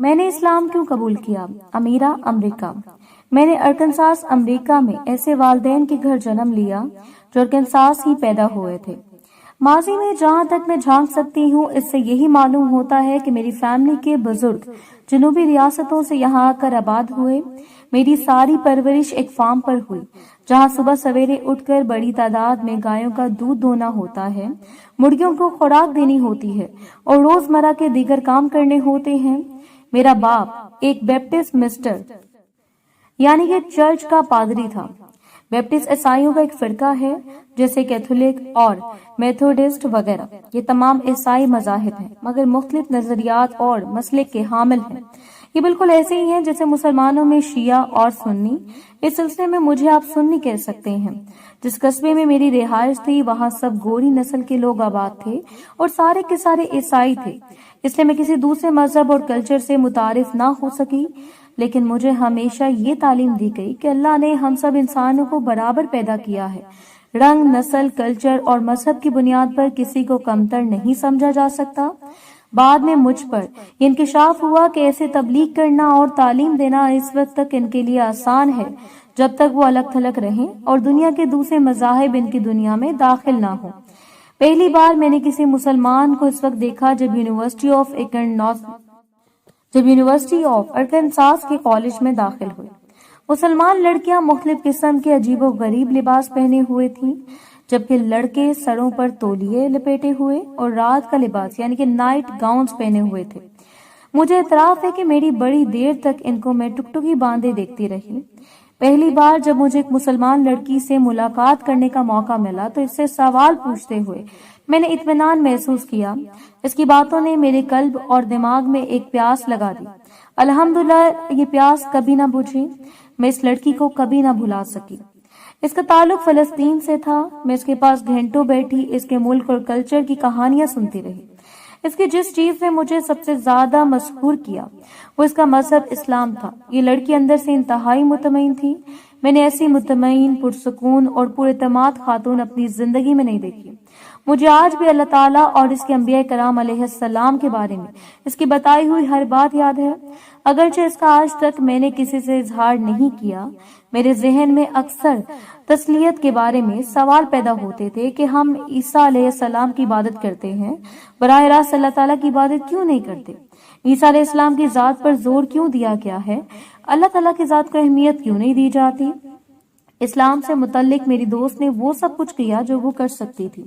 میں نے اسلام کیوں قبول کیا؟ امیرا، امریکہ۔ میں نے ارکنساس امریکہ میں ایسے والدین کے گھر جنم لیا جو ارکنساس ہی پیدا ہوئے تھے۔ ماضی میں جہاں تک میں جھانک سکتی ہوں اس سے یہی معلوم ہوتا ہے کہ میری فیملی کے بزرگ جنوبی ریاستوں سے یہاں آ کر آباد ہوئے۔ میری ساری پرورش ایک فارم پر ہوئی جہاں صبح سویرے اٹھ کر بڑی تعداد میں گایوں کا دودھ دھونا ہوتا ہے، مرغیوں کو خوراک دینی ہوتی ہے اور روزمرہ کے دیگر کام کرنے ہوتے ہیں۔ میرا باپ ایک بیپٹسٹ مسٹر یعنی کہ چرچ کا پادری تھا۔ بیپٹسٹ عیسائیوں کا ایک فرقہ ہے جیسے کیتھولک اور میتھوڈسٹ وغیرہ۔ یہ تمام عیسائی مذاہب ہیں مگر مختلف نظریات اور مسلک کے حامل ہیں۔ یہ بالکل ایسے ہی ہیں جیسے مسلمانوں میں شیعہ اور سنی۔ اس سلسلے میں مجھے آپ سنی کہہ سکتے ہیں۔ جس قصبے میں میری رہائش تھی وہاں سب گوری نسل کے لوگ آباد تھے اور سارے کے سارے عیسائی تھے، اس لیے میں کسی دوسرے مذہب اور کلچر سے متعارف نہ ہو سکی۔ لیکن مجھے ہمیشہ یہ تعلیم دی گئی کہ اللہ نے ہم سب انسانوں کو برابر پیدا کیا ہے۔ رنگ، نسل، کلچر اور مذہب کی بنیاد پر کسی کو کمتر نہیں سمجھا جا سکتا۔ بعد میں مجھ پر یہ انکشاف ہوا کہ ایسے تبلیغ کرنا اور تعلیم دینا اس وقت تک ان کے لیے آسان ہے جب تک وہ الگ تھلگ رہیں اور دنیا کے دوسرے مذاہب ان کی دنیا میں داخل نہ ہوں۔ پہلی بار میں نے کسی مسلمان کو اس وقت دیکھا جب یونیورسٹی آف ارکنساس کے کالج میں داخل ہوئی۔ مسلمان لڑکیاں مختلف قسم کے عجیب و غریب لباس پہنے ہوئے تھیں جبکہ لڑکے سروں پر تولیے لپیٹے ہوئے اور رات کا لباس یعنی کہ نائٹ گاؤنز پہنے ہوئے تھے۔ مجھے اعتراف ہے کہ میری بڑی دیر تک ان کو میں ٹکٹکی باندھے دیکھتی رہی۔ پہلی بار جب مجھے ایک مسلمان لڑکی سے ملاقات کرنے کا موقع ملا تو اس سے سوال پوچھتے ہوئے میں نے اطمینان محسوس کیا۔ اس کی باتوں نے میرے قلب اور دماغ میں ایک پیاس لگا دی۔ الحمدللہ یہ پیاس کبھی نہ بجھی۔ میں اس لڑکی کو کبھی نہ بھلا سکی۔ اس کا تعلق فلسطین سے تھا۔ میں اس کے پاس گھنٹوں بیٹھی اس کے ملک اور کلچر کی کہانیاں سنتی رہی۔ اس کی جس چیز نے مجھے سب سے زیادہ مسحور کیا وہ اس کا مذہب اسلام تھا۔ یہ لڑکی اندر سے انتہائی مطمئن تھی۔ میں نے ایسی مطمئن، پرسکون اور پراعتماد خاتون اپنی زندگی میں نہیں دیکھی۔ مجھے آج بھی اللہ تعالیٰ اور اس کے انبیاء کرام علیہ السلام کے بارے میں اس کی بتائی ہوئی ہر بات یاد ہے، اگرچہ اس کا آج تک میں نے کسی سے اظہار نہیں کیا۔ میرے ذہن میں اکثر تسلیت کے بارے میں سوال پیدا ہوتے تھے کہ ہم عیسیٰ علیہ السلام کی عبادت کرتے ہیں، براہ راست اللہ تعالیٰ کی عبادت کیوں نہیں کرتے؟ عیسیٰ علیہ السلام کی ذات پر زور کیوں دیا گیا ہے؟ اللہ تعالیٰ کی ذات کو اہمیت کیوں نہیں دی جاتی؟ اسلام سے متعلق میری دوست نے وہ سب کچھ کیا جو وہ کر سکتی تھی۔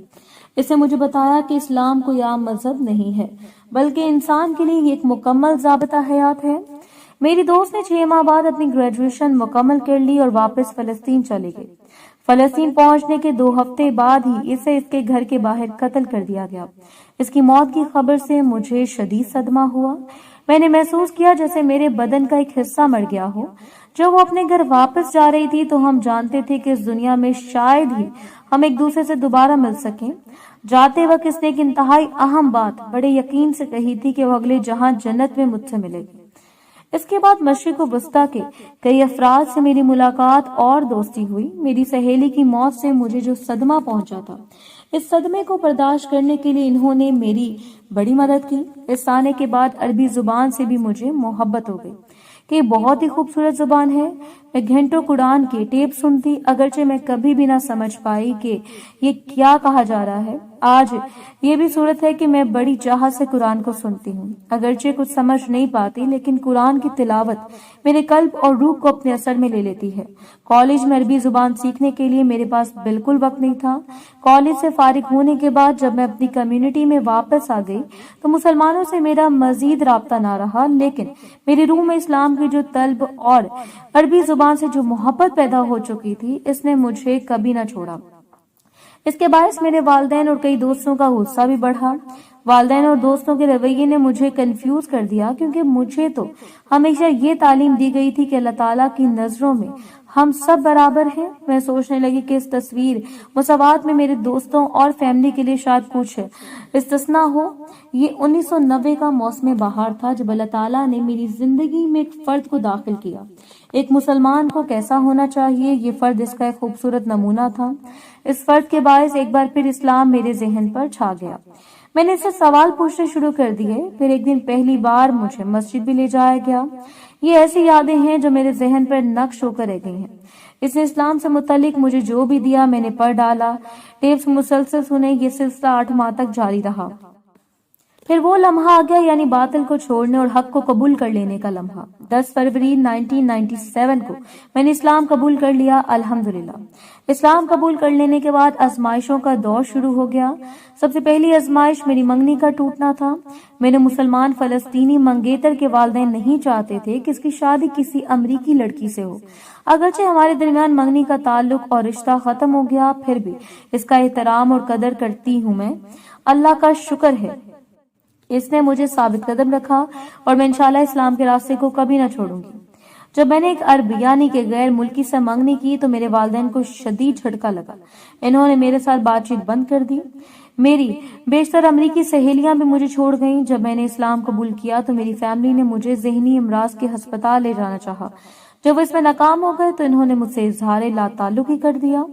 اس نے مجھے بتایا کہ اسلام کوئی عام مذہب نہیں ہے بلکہ انسان کے لیے یہ ایک مکمل ضابطہ حیات ہے۔ میری دوست نے 6 ماہ بعد اپنی گریجویشن مکمل کر لی اور واپس فلسطین چلی گئی۔ فلسطین پہنچنے کے 2 ہفتے بعد ہی اسے اس کے گھر کے باہر قتل کر دیا گیا۔ اس کی موت کی خبر سے مجھے شدید صدمہ ہوا۔ میں نے محسوس کیا جیسے میرے بدن کا ایک حصہ مر گیا ہو۔ جب وہ اپنے گھر واپس جا رہی تھی تو ہم جانتے تھے کہ اس دنیا میں شاید ہی ہم ایک دوسرے سے دوبارہ مل سکیں۔ جاتے وقت اس نے ایک انتہائی اہم بات بڑے یقین سے کہی تھی کہ وہ اگلے جہاں جنت میں مجھ سے ملے گی۔ اس کے بعد مشرق و وسطیٰ کے کئی افراد سے میری ملاقات اور دوستی ہوئی۔ میری سہیلی کی موت سے مجھے جو صدمہ پہنچا تھا، اس صدمے کو برداشت کرنے کے لیے انہوں نے میری بڑی مدد کی۔ اس آنے کے بعد عربی زبان سے بھی مجھے محبت ہو گئی کہ یہ بہت ہی خوبصورت زبان ہے۔ میں گھنٹوں قرآن کے ٹیپ سنتی، اگرچہ میں کبھی بھی نہ سمجھ پائی کہ یہ کیا کہا جا رہا ہے۔ آج یہ بھی صورت ہے کہ میں بڑی چاہت سے قرآن کو سنتی ہوں، اگرچہ کچھ سمجھ نہیں پاتی، لیکن قرآن کی تلاوت میرے قلب اور روح کو اپنے اثر میں لے لیتی ہے۔ کالج میں عربی زبان سیکھنے کے لیے میرے پاس بالکل وقت نہیں تھا۔ کالج سے فارغ ہونے کے بعد جب میں اپنی کمیونٹی میں واپس آ گئی تو مسلمانوں سے میرا مزید رابطہ نہ رہا، لیکن میری روح میں اسلام کی جو طلب اور عربی زبان سے جو محبت پیدا ہو چکی تھی اس نے مجھے کبھی نہ چھوڑا۔ اس کے باعث میرے والدین اور کئی دوستوں کا غصہ بھی بڑھا۔ والدین اور دوستوں کے رویے نے مجھے کنفیوز کر دیا کیونکہ مجھے تو ہمیشہ یہ تعلیم دی گئی تھی کہ اللہ تعالیٰ کی نظروں میں ہم سب برابر ہیں۔ میں سوچنے لگی کہ اس تصویر مساوات میں میرے دوستوں اور فیملی کے لیے شاید کچھ استثناء ہو۔ یہ 1990 کا موسم بہار تھا جب اللہ تعالیٰ نے میری زندگی میں ایک فرد کو داخل کیا۔ ایک مسلمان کو کیسا ہونا چاہیے، یہ فرد اس کا ایک خوبصورت نمونہ تھا۔ اس فرد کے باعث ایک بار پھر اسلام میرے ذہن پر چھا گیا۔ میں نے اس سے سوال پوچھنے شروع کر دیے. پھر ایک دن پہلی بار مجھے مسجد بھی لے جایا گیا. یہ ایسی یادیں ہیں جو میرے ذہن پر نقش ہو کر رہ گئی ہیں. اس نے اسلام سے متعلق مجھے جو بھی دیا میں نے پڑھ ڈالا. ٹیپس مسلسل سنے. یہ سلسلہ 8 ماہ تک جاری رہا. پھر وہ لمحہ آ گیا، یعنی باطل کو چھوڑنے اور حق کو قبول کر لینے کا لمحہ. 10 فروری 1997 کو میں نے اسلام قبول کر لیا. الحمدللہ. اسلام قبول کر لینے کے بعد آزمائشوں کا دور شروع ہو گیا. سب سے پہلی آزمائش میری منگنی کا ٹوٹنا تھا. میرے مسلمان فلسطینی منگیتر کے والدین نہیں چاہتے تھے کہ اس کی شادی کسی امریکی لڑکی سے ہو. اگرچہ ہمارے درمیان منگنی کا تعلق اور رشتہ ختم ہو گیا، پھر بھی اس کا احترام اور قدر کرتی ہوں میں. اللہ کا شکر ہے اس نے مجھے ثابت قدم رکھا اور میں انشاءاللہ اسلام کے راستے کو کبھی نہ چھوڑوں گی. جب میں نے ایک عرب یعنی کہ غیر ملکی سے منگنی کی تو میرے والدین کو شدید جھٹکا لگا. انہوں نے میرے ساتھ بات چیت بند کر دی. میری بیشتر امریکی سہیلیاں بھی مجھے چھوڑ گئیں. جب میں نے اسلام قبول کیا تو میری فیملی نے مجھے ذہنی امراض کے ہسپتال لے جانا چاہا. جب وہ اس میں ناکام ہو گئے تو انہوں نے مجھ سے اظہار لا تعلقی کر دیا.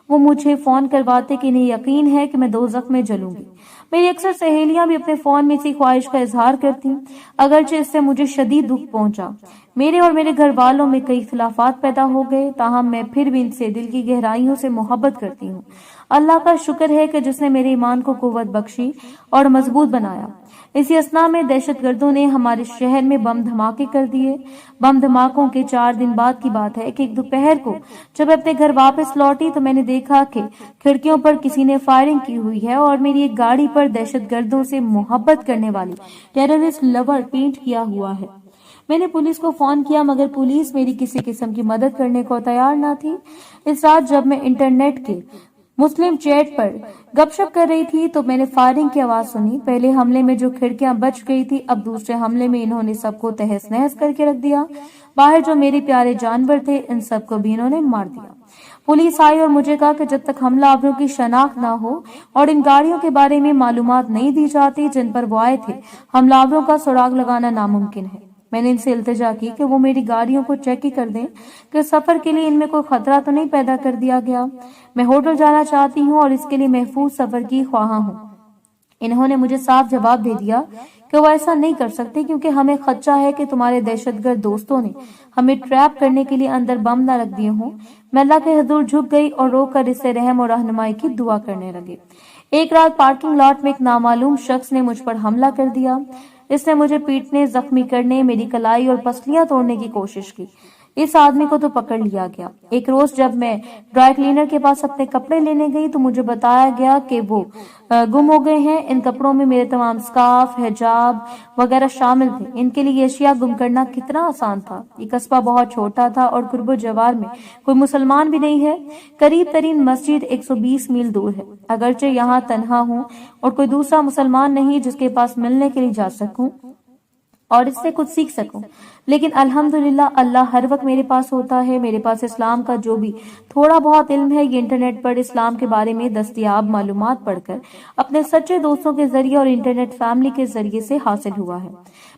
وہ مجھے فون کرواتے کہ انہیں یقین ہے کہ میں دوزخ میں جلوں گی. میری اکثر سہیلیاں بھی اپنے فون میں اسی خواہش کا اظہار کرتی. اگرچہ اس سے مجھے شدید دکھ پہنچا. میرے اور میرے گھر والوں میں کئی اختلافات پیدا ہو گئے، تاہم میں پھر بھی ان سے دل کی گہرائیوں سے محبت کرتی ہوں. اللہ کا شکر ہے کہ جس نے میرے ایمان کو قوت بخشی اور مضبوط بنایا. اسی اثنا میں دہشت گردوں نے ہمارے شہر میں بم دھماکے کر دیے. بم دھماکوں کے 4 دن بعد کی بات ہے کہ ایک دوپہر کو جب میں اپنے گھر واپس لوٹی تو میں نے دیکھا کہ کھڑکیوں پر کسی نے فائرنگ کی ہوئی ہے اور میری ایک گاڑی پر دہشت گردوں سے محبت کرنے والی ٹیررسٹ لور پینٹ کیا ہوا ہے. میں نے پولیس کو فون کیا مگر پولیس میری کسی قسم کی مدد کرنے کو تیار نہ تھی. اس رات جب میں انٹرنیٹ کے مسلم چیٹ پر گپ شپ کر رہی تھی تو میں نے فائرنگ کی آواز سنی. پہلے حملے میں جو کھڑکیاں بچ گئی تھی، اب دوسرے حملے میں انہوں نے سب کو تہس نہس کر کے رکھ دیا. باہر جو میرے پیارے جانور تھے ان سب کو بھی انہوں نے مار دیا. پولیس آئی اور مجھے کہا کہ جب تک حملہ آوروں کی شناخت نہ ہو اور ان گاڑیوں کے بارے میں معلومات نہیں دی جاتی جن پر وہ آئے تھے، حملہ آوروں کا سراغ لگانا ناممکن ہے. میں نے ان سے التجا کی کہ وہ میری گاڑیوں کو چیک ہی کر دیں کہ سفر کے لیے ان میں کوئی خطرہ تو نہیں پیدا کر دیا گیا. میں ہوٹل جانا چاہتی ہوں اور اس کے لیے محفوظ سفر کی خواہاں ہوں. انہوں نے مجھے صاف جواب دے دیا کہ وہ ایسا نہیں کر سکتے کیونکہ ہمیں خدشہ ہے کہ تمہارے دہشت گرد دوستوں نے ہمیں ٹریپ کرنے کے لیے اندر بم نہ رکھ دیے ہوں. میں اللہ کے حضور جھک گئی اور رو کر اس سے رحم اور رہنمائی کی دعا کرنے لگے. ایک رات پارکنگ لاٹ میں ایک نامعلوم شخص نے مجھ پر حملہ کر دیا. اس نے مجھے پیٹنے، زخمی کرنے، میری کلائی اور پسلیاں توڑنے کی کوشش کی. اس آدمی کو تو پکڑ لیا گیا. ایک روز جب میں ڈرائی کلینر کے پاس اپنے کپڑے لینے گئی تو مجھے بتایا گیا کہ وہ گم ہو گئے ہیں. ان کپڑوں میں میرے تمام سکارف، حجاب وغیرہ شامل تھے. ان کے لیے یہ اشیاء گم کرنا کتنا آسان تھا. یہ قصبہ بہت چھوٹا تھا اور قرب و جوار میں کوئی مسلمان بھی نہیں ہے. قریب ترین مسجد 120 میل دور ہے. اگرچہ یہاں تنہا ہوں اور کوئی دوسرا مسلمان نہیں جس کے پاس ملنے کے لیے جا سکوں اور اس سے کچھ سیکھ سکوں، لیکن الحمدللہ اللہ ہر وقت میرے پاس ہوتا ہے. میرے پاس اسلام کا جو بھی تھوڑا بہت علم ہے یہ انٹرنیٹ پر اسلام کے بارے میں دستیاب معلومات پڑھ کر اپنے سچے دوستوں کے ذریعے اور انٹرنیٹ فیملی کے ذریعے سے حاصل ہوا ہے.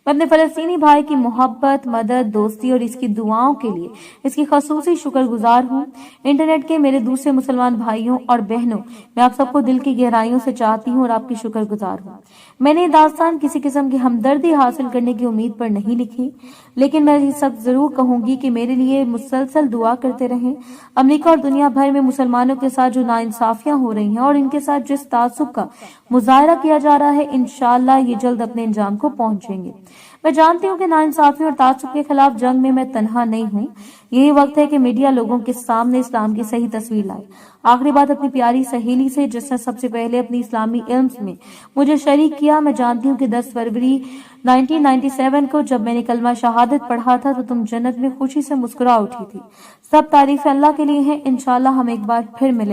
میں اپنے فلسطینی بھائی کی محبت، مدد، دوستی اور اس کی دعاؤں کے لیے اس کی خصوصی شکر گزار ہوں. انٹرنیٹ کے میرے دوسرے مسلمان بھائیوں اور بہنوں، میں آپ سب کو دل کی گہرائیوں سے چاہتی ہوں اور آپ کی شکر گزار ہوں. میں نے داستان کسی قسم کی ہمدردی حاصل کرنے کی امید پر نہیں لکھی، لیکن میں یہ سب ضرور کہوں گی کہ میرے لیے مسلسل دعا کرتے رہیں. امریکہ اور دنیا بھر میں مسلمانوں کے ساتھ جو ناانصافیاں ہو رہی ہیں اور ان کے ساتھ جس تعصب کا مظاہرہ کیا جا رہا ہے، انشاءاللہ یہ جلد اپنے انجام کو پہنچیں گے. میں جانتی ہوں کہ ناانصافی اور تعصب کے خلاف جنگ میں تنہا نہیں ہوں. یہی وقت ہے کہ میڈیا لوگوں کے سامنے اسلام کی صحیح تصویر لائے. آخری بات اپنی پیاری سہیلی سے جس نے سب سے پہلے اپنی اسلامی علم میں مجھے شریک کیا. میں جانتی ہوں کہ 10 فروری 1997 کو جب میں نے کلمہ شہادت پڑھا تھا تو تم جنت میں خوشی سے مسکرا اٹھی تھی. سب تعریف اللہ کے لیے ہیں. انشاءاللہ ہم ایک بار پھر ملیں.